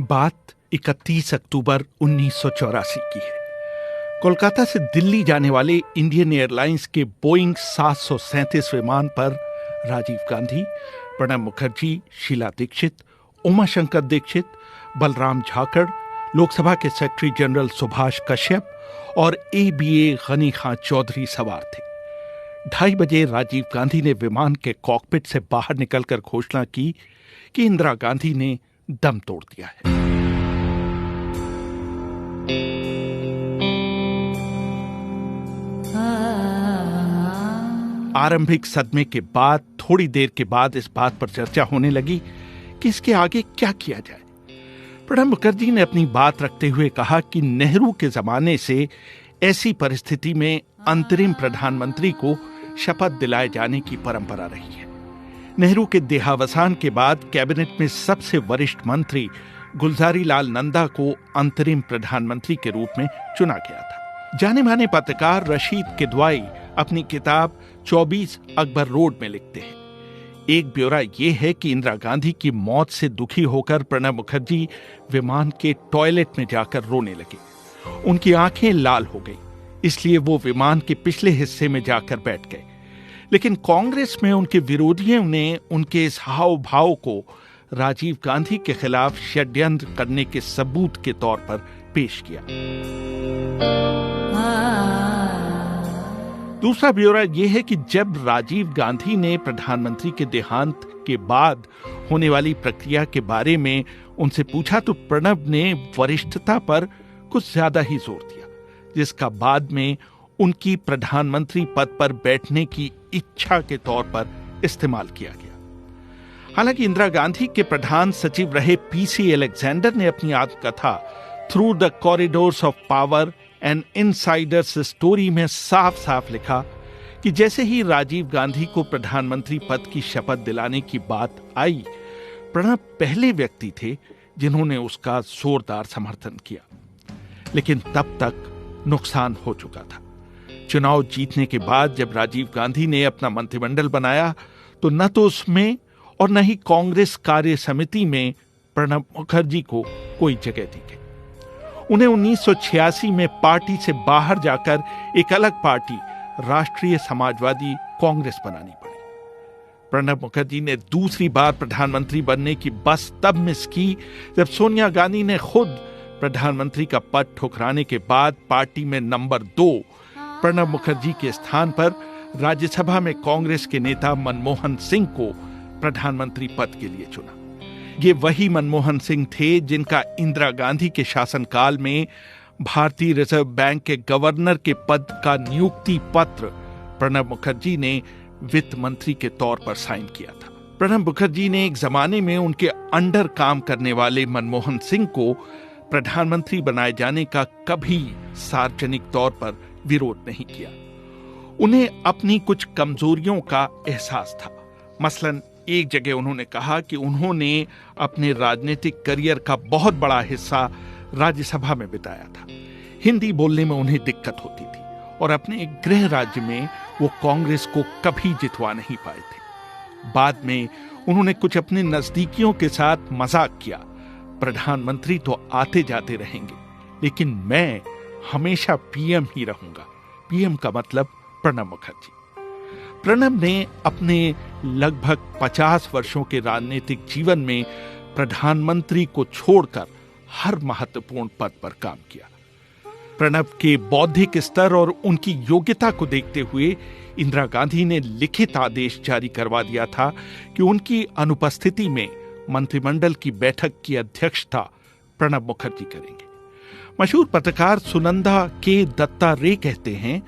बात 31 अक्टूबर 1984 की है। कोलकाता से दिल्ली जाने वाले इंडियन एयरलाइंस के बोइंग 737 विमान पर राजीव गांधी, प्रणब मुखर्जी, शीला दीक्षित, उमाशंकर दीक्षित, बलराम झाकड़, लोकसभा के सेक्रेटरी जनरल सुभाष कश्यप और ABA गनी खां चौधरी सवार थे। 2:30 बजे राजीव गांधी ने विमान के कॉकपिट से बाहर निकलकर घोषणा की कि इंदिरा गांधी ने दम तोड़ दिया है। आरंभिक सदमे के बाद थोड़ी देर के बाद इस बात पर चर्चा होने लगी कि इसके आगे क्या किया जाए। प्रणब मुखर्जी ने अपनी बात रखते हुए कहा कि नेहरू के जमाने से ऐसी परिस्थिति में अंतरिम प्रधानमंत्री को शपथ दिलाए जाने की परंपरा रही है। नेहरू के देहावसान के बाद कैबिनेट में सबसे वरिष्ठ मंत्री गुलजारी लाल नंदा को अंतरिम प्रधानमंत्री के रूप में चुना गया था। जाने माने पत्रकार रशीद किदवाई अपनी किताब 24 अकबर रोड में लिखते हैं, एक ब्यौरा यह है कि इंदिरा गांधी की मौत से दुखी होकर प्रणब मुखर्जी विमान के टॉयलेट में जाकर रोने लगे। उनकी आंखें लाल हो गई, इसलिए वो विमान के पिछले हिस्से में जाकर बैठ गए। लेकिन कांग्रेस में उनके विरोधियों ने उनके इस हाव भाव को राजीव गांधी के खिलाफ षड्यंत्र करने के सबूत के तौर पर पेश किया। दूसरा ब्यौरा यह है कि जब राजीव गांधी ने प्रधानमंत्री के देहांत के बाद होने वाली प्रक्रिया के बारे में उनसे पूछा तो प्रणब ने वरिष्ठता पर कुछ ज्यादा ही जोर दिया, जिसका बाद में उनकी प्रधानमंत्री पद पर बैठने की इच्छा के तौर पर इस्तेमाल किया गया। हालांकि इंदिरा गांधी के प्रधान सचिव रहे PC अलेक्जेंडर ने अपनी आत्मकथा through the corridors of power and Insiders story में साफ साफ लिखा कि जैसे ही राजीव गांधी को प्रधानमंत्री पद की शपथ दिलाने की बात आई, प्रणब पहले व्यक्ति थे जिन्होंने उसका जोरदार समर्थन किया। लेकिन तब तक नुकसान हो चुका था। चुनाव जीतने के बाद जब राजीव गांधी ने अपना मंत्रिमंडल बनाया तो न तो उसमें और न ही कांग्रेस कार्य समिति में प्रणब मुखर्जी को कोई जगह दी गई। उन्हें 1986 में पार्टी से बाहर जाकर एक अलग पार्टी राष्ट्रीय समाजवादी कांग्रेस बनानी पड़ी। प्रणब मुखर्जी ने दूसरी बार प्रधानमंत्री बनने की बस तब मिस की जब सोनिया गांधी ने खुद प्रधानमंत्री का पद ठुकराने के बाद पार्टी में नंबर 2 प्रणब मुखर्जी के स्थान पर राज्यसभा में कांग्रेस के नेता मनमोहन सिंह को प्रधानमंत्री पद के लिए चुना। ये वही मनमोहन सिंह थे जिनका इंदिरा गांधी के शासनकाल में भारतीय रिजर्व बैंक के गवर्नर के पद का नियुक्ति पत्र प्रणब मुखर्जी ने वित्त मंत्री के तौर पर साइन किया था। प्रणब मुखर्जी ने एक जमाने में उनके अंडर काम करने वाले मनमोहन सिंह को प्रधानमंत्री बनाए जाने का कभी सार्वजनिक तौर पर विरोध नहीं किया। उन्हें अपनी कुछ कमजोरियों का एहसास था। मसलन एक जगह उन्होंने कहा कि उन्होंने अपने राजनीतिक करियर का बहुत बड़ा हिस्सा राज्यसभा में बिताया था। हिंदी बोलने में उन्हें दिक्कत होती थी और अपने गृह राज्य में वो कांग्रेस को कभी जितवा नहीं पाए थे। बाद में उन्होंने कुछ अपने नजदीकियों के साथ मजाक किया, प्रधानमंत्री तो आते जाते रहेंगे, लेकिन मैं हमेशा PM ही रहूंगा। PM का मतलब प्रणब मुखर्जी। प्रणब ने अपने लगभग 50 वर्षों के राजनीतिक जीवन में प्रधानमंत्री को छोड़कर हर महत्वपूर्ण पद पर काम किया। प्रणब के बौद्धिक स्तर और उनकी योग्यता को देखते हुए इंदिरा गांधी ने लिखित आदेश जारी करवा दिया था कि उनकी अनुपस्थिति में मंत्रिमंडल की बैठक की अध्यक्षता प्रणब मुखर्जी करेंगे। मशहूर पत्रकार सुनंदा के दत्ता रे कहते हैं,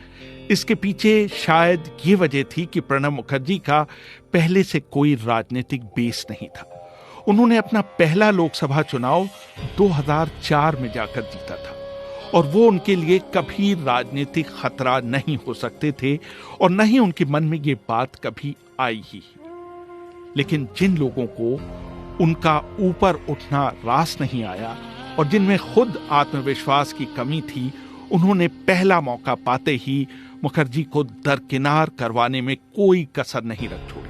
इसके पीछे शायद ये वजह थी कि प्रणब मुखर्जी का पहले से कोई राजनीतिक बेस नहीं था। उन्होंने अपना पहला लोकसभा चुनाव 2004 में जाकर जीता था और वो उनके लिए कभी राजनीतिक खतरा नहीं हो सकते थे और न ही उनके मन में ये बात कभी आई ही। लेकिन जिन लोगों को उनका ऊपर उठना रास नहीं आया और जिनमें खुद आत्मविश्वास की कमी थी, उन्होंने पहला मौका पाते ही मुखर्जी को दरकिनार करवाने में कोई कसर नहीं रख छोड़ी।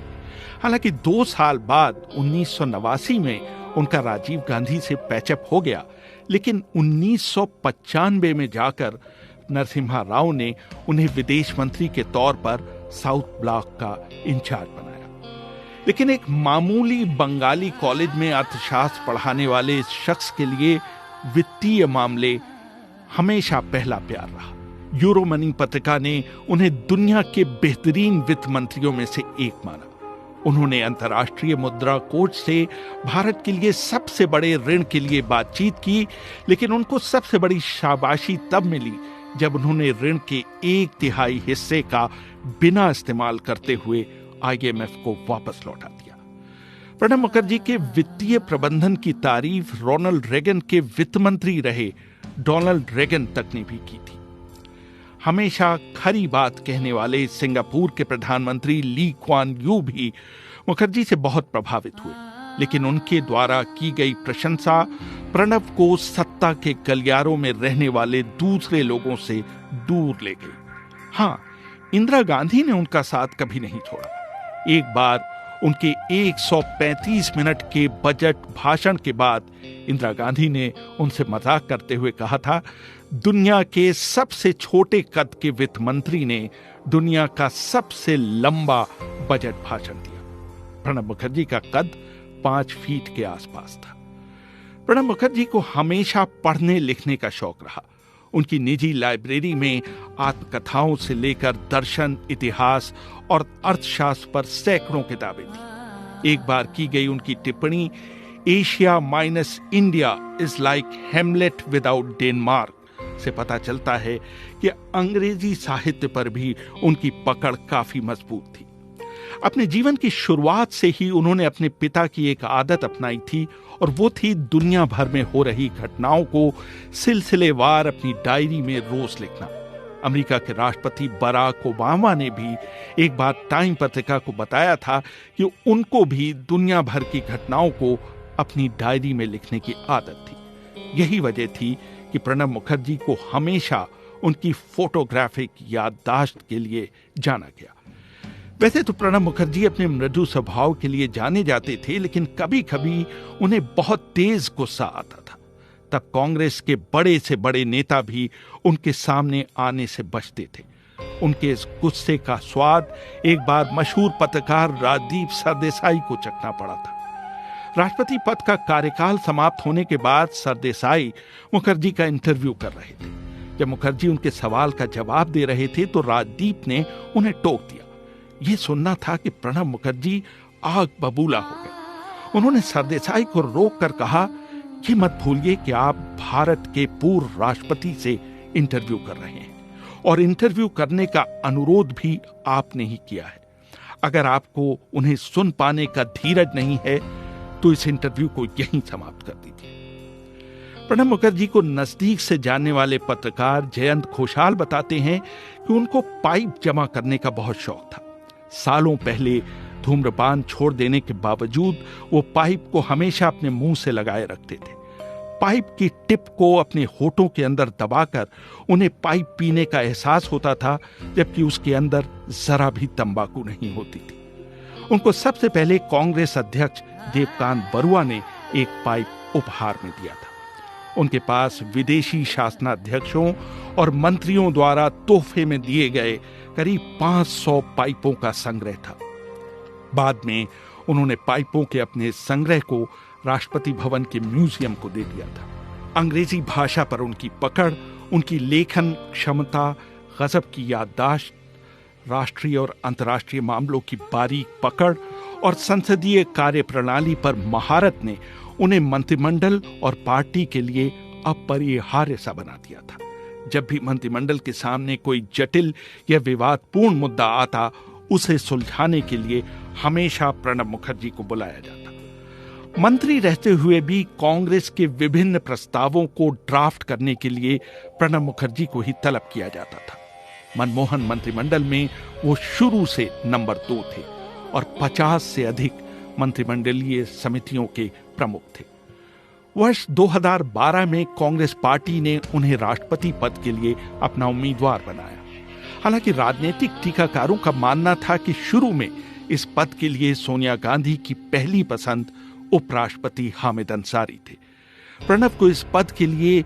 हालांकि 2 साल बाद 1989 में उनका राजीव गांधी से पैचअप हो गया, लेकिन 1995 में जाकर नरसिम्हा राव ने उन्हें विदेश मंत्री के तौर पर साउथ ब्लॉक का इंचार्ज बनाया। लेकिन एक मामूली बंगाली कॉलेज में अर्थशास्त्र पढ़ाने वाले इस शख्स के लिए वित्तीय मामले हमेशा पहला प्यार रहा। यूरो मनी पत्रिका ने उन्हें दुनिया के बेहतरीन वित्त मंत्रियों में से एक माना। उन्होंने अंतर्राष्ट्रीय मुद्रा कोष से भारत के लिए सबसे बड़े ऋण के लिए बातचीत की, लेकिन उनको सबसे बड़ी शाबाशी तब मिली जब उन्होंने ऋण के 1/3 हिस्से का बिना इस्तेमाल करते हुए IMF को वापस लौटा दिया। प्रणब मुखर्जी के वित्तीय प्रबंधन की तारीफ रोनाल्ड रेगन के वित्त मंत्री रहे डोनाल्ड रेगन तक ने भी की थी। हमेशा खरी बात कहने वाले सिंगापुर के प्रधानमंत्री ली क्वान यू भी मुखर्जी से बहुत प्रभावित हुए, लेकिन उनके द्वारा की गई प्रशंसा प्रणब को सत्ता के गलियारों में रहने वाले दूसरे लोगों से दूर ले गई। हां, इंदिरा गांधी ने उनका साथ कभी नहीं छोड़ा। एक बार उनके 135 मिनट के बजट भाषण के बाद इंदिरा गांधी ने उनसे मजाक करते हुए कहा था, दुनिया के सबसे छोटे कद के वित्त मंत्री ने दुनिया का सबसे लंबा बजट भाषण दिया। प्रणब मुखर्जी का कद 5 फीट के आसपास था। प्रणब मुखर्जी को हमेशा पढ़ने लिखने का शौक रहा। उनकी निजी लाइब्रेरी में आत्मकथाओं से लेकर दर्शन, इतिहास और अर्थशास्त्र पर सैकड़ों किताबें थी। एक बार की गई उनकी टिप्पणी, Asia minus India is like Hamlet without Denmark, से पता चलता है कि अंग्रेजी साहित्य पर भी उनकी पकड़ काफी मजबूत थी। अपने जीवन की शुरुआत से ही उन्होंने अपने पिता की एक आदत अपनाई थी, और वो थी दुनिया भर में हो रही घटनाओं को सिलसिलेवार अपनी डायरी में रोज लिखना। अमेरिका के राष्ट्रपति बराक ओबामा ने भी एक बार टाइम पत्रिका को बताया था कि उनको भी दुनिया भर की घटनाओं को अपनी डायरी में लिखने की आदत थी। यही वजह थी कि प्रणब मुखर्जी को हमेशा उनकी फोटोग्राफिक याददाश्त के लिए जाना गया। वैसे तो प्रणब मुखर्जी अपने मृदु स्वभाव के लिए जाने जाते थे, लेकिन कभी कभी उन्हें बहुत तेज गुस्सा आता था। तब कांग्रेस के बड़े से बड़े नेता भी उनके सामने आने से बचते थे। उनके इस गुस्से का स्वाद एक बार मशहूर पत्रकार राजदीप सरदेसाई को चखना पड़ा था। राष्ट्रपति पद का कार्यकाल समाप्त होने के बाद सरदेसाई मुखर्जी का इंटरव्यू कर रहे थे। जब मुखर्जी उनके सवाल का जवाब दे रहे थे तो राजदीप ने उन्हें टोक दिया। यह सुनना था कि प्रणब मुखर्जी आग बबूला हो गए। उन्होंने सरदेसाई को रोक कर कहा, ये मत भूलिए कि आप भारत के पूर्व राष्ट्रपति से इंटरव्यू कर रहे हैं, और इंटरव्यू करने का अनुरोध भी आपने ही किया है। अगर आपको उन्हें सुन पाने का धीरज नहीं है तो इस इंटरव्यू को यहीं समाप्त कर दीजिए। प्रणब मुखर्जी को नजदीक से जानने वाले पत्रकार जयंत घोषाल बताते हैं कि उनको पाइप जमा करने का बहुत शौक था। सालों पहले धूम्रपान छोड़ देने के बावजूद वो पाइप को हमेशा अपने मुंह से लगाए रखते थे। पाइप की टिप को अपने होठों के अंदर दबाकर उन्हें पाइप पीने का एहसास होता था, जबकि उसके अंदर जरा भी तंबाकू नहीं होती थी। उनको सबसे पहले कांग्रेस अध्यक्ष देवकांत बरुआ ने एक पाइप उपहार में दिया था। उनके पास विदेशी शासनाध्यक्षों और मंत्रियों द्वारा तोहफे में दिए गए करीब 500 पाइपों का संग्रह था। बाद में उन्होंने पाइपों के अपने संग्रह को राष्ट्रपति भवन के म्यूजियम को दे दिया था। अंग्रेजी भाषा पर उनकी पकड़, उनकी लेखन क्षमता, गजब की याददाश्त, राष्ट्रीय और अंतर्राष्ट्रीय मामलों की बारीक पकड़ और संसदीय कार्यप्रणाली पर महारत ने उन्हें मंत्रिमंडल और पार्टी के लिए अपरिहार्य सा बना दिया था। जब भी मंत्रिमंडल के सामने कोई जटिल या विवादपूर्ण मुद्दा आता, उसे सुलझाने के लिए हमेशा प्रणब मुखर्जी को बुलाया जाता। मंत्री रहते हुए भी कांग्रेस के विभिन्न प्रस्तावों को ड्राफ्ट करने के लिए प्रणब मुखर्जी को ही तलब किया जाता था। मनमोहन मंत्रिमंडल में वो शुरू से नंबर 2 थे और 50 से अधिक मंत्रिमंडलीय समितियों के प्रमुख थे। वर्ष 2012 में कांग्रेस पार्टी ने उन्हें राष्ट्रपति पद के लिए अपना उम्मीदवार बनाया। हालांकि राजनीतिक टीकाकारों का मानना था कि शुरू में इस पद के लिए सोनिया गांधी की पहली पसंद उपराष्ट्रपति हामिद अंसारी थे। प्रणब को इस पद के लिए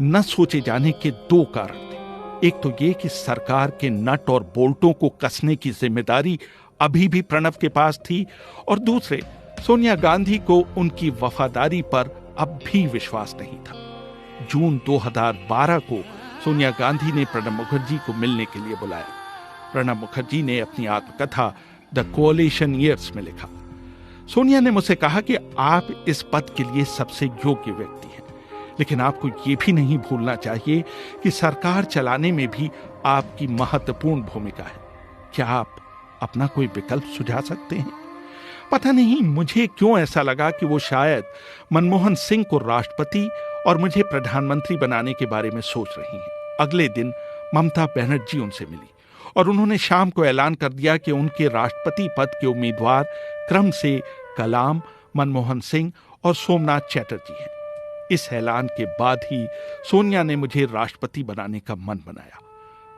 न सोचे जाने के दो कारण थे। एक तो ये कि सरकार के नट और बोल्टों को कसने की जिम्मेदारी अभी भी प्रणब के पास थी, और दूसरे, सोनिया गांधी को उनकी वफादारी पर अब भी विश्वास नहीं था। जून 2012 को सोनिया गांधी ने प्रणब मुखर्जी को मिलने के लिए बुलाया। प्रणब मुखर्जी ने अपनी आत्मकथा द कोएलिशन ईयर्स में लिखा, सोनिया ने मुझसे कहा कि आप इस पद के लिए सबसे योग्य व्यक्ति हैं, लेकिन आपको यह भी नहीं भूलना चाहिए कि सरकार चलाने में भी आपकी महत्वपूर्ण भूमिका है। क्या आप अपना कोई विकल्प सुझा सकते हैं? पता नहीं मुझे क्यों ऐसा लगा कि वो शायद मनमोहन सिंह को राष्ट्रपति और मुझे प्रधानमंत्री बनाने के बारे में सोच रही हैं। अगले दिन ममता बनर्जी उनसे मिली और उन्होंने शाम को ऐलान कर दिया कि उनके राष्ट्रपति पद के उम्मीदवार क्रम से कलाम, मनमोहन सिंह और सोमनाथ चैटर्जी हैं। इस ऐलान के बाद ही सोनिया ने मुझे राष्ट्रपति बनाने का मन बनाया।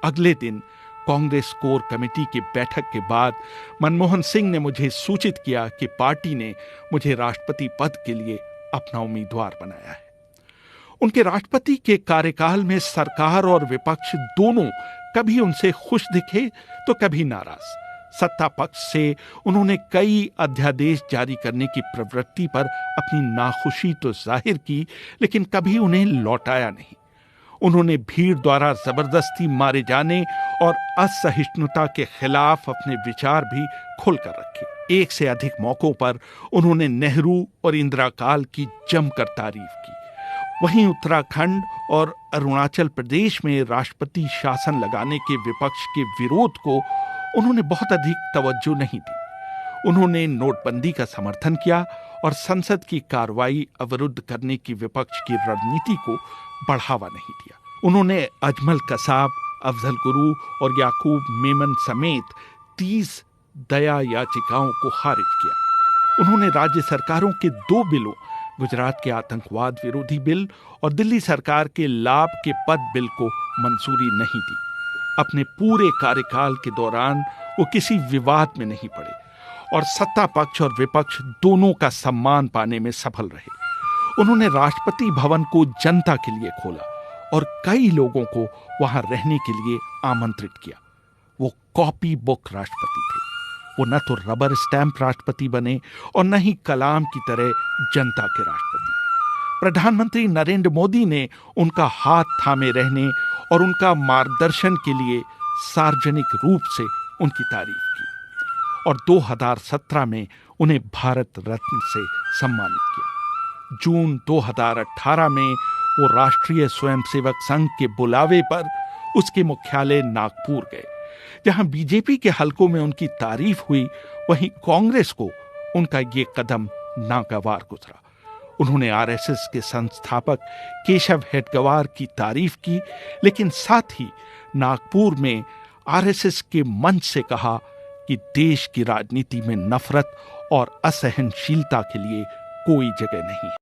अगले दिन कांग्रेस कोर कमेटी की बैठक के बाद मनमोहन सिंह ने मुझे सूचित किया कि पार्टी ने मुझे राष्ट्रपति पद के लिए अपना उम्मीदवार बनाया है। उनके राष्ट्रपति के कार्यकाल में सरकार और विपक्ष दोनों कभी उनसे खुश दिखे तो कभी नाराज। सत्ता पक्ष से उन्होंने कई अध्यादेश जारी करने की प्रवृत्ति पर अपनी नाखुशी तो जाहिर की, लेकिन कभी उन्हें लौटाया नहीं। उन्होंने भीड़ द्वारा जबरदस्ती मारे जाने और असहिष्णुता के खिलाफ अपने विचार भी खुलकर रखे। एक से अधिक मौकों पर उन्होंने नेहरू और इंदिरा काल की जमकर तारीफ की। वहीं उत्तराखंड और अरुणाचल प्रदेश में राष्ट्रपति शासन लगाने के विपक्ष के विरोध को उन्होंने बहुत अधिक तवज्जो नहीं दी। उन्होंने नोटबंदी का समर्थन किया और संसद की कार्रवाई अवरुद्ध करने की विपक्ष की रणनीति को बढ़ावा नहीं दिया। उन्होंने अजमल कसाब, अफजल गुरु और याकूब मेमन समेत 30 दया याचिकाओं को खारिज किया। उन्होंने राज्य सरकारों के 2 बिलों, गुजरात के आतंकवाद विरोधी बिल और दिल्ली सरकार के लाभ के पद बिल को मंजूरी नहीं दी। अपने पूरे कार्यकाल के दौरान वो किसी विवाद में नहीं पड़े और सत्ता पक्ष और विपक्ष दोनों का सम्मान पाने में सफल रहे। उन्होंने राष्ट्रपति भवन को जनता के लिए खोला और कई लोगों को वहां रहने के लिए आमंत्रित किया। वो कॉपी बुक राष्ट्रपति थे। वो न तो रबर स्टैंप राष्ट्रपति बने और न ही कलाम की तरह जनता के राष्ट्रपति। प्रधानमंत्री नरेंद्र मोदी ने उनका हाथ थामे रहने और उनका मार्गदर्शन के लिए सार्वजनिक रूप से उनकी तारीफ की और 2017 में उन्हें भारत रत्न से सम्मानित किया। जून 2018 में वो राष्ट्रीय स्वयंसेवक संघ के बुलावे पर उसके मुख्यालय नागपुर गए। जहां बीजेपी के हलकों में उनकी तारीफ हुई, वहीं कांग्रेस को उनका ये कदम नागवार गुजरा। उन्होंने आरएसएस के संस्थापक केशव हेडगेवार की तारीफ की, लेकिन साथ ही नागपुर में आरएसएस के मंच से कहा कि देश की राजनीति में नफरत और असहनशीलता के लिए कोई जगह नहीं है।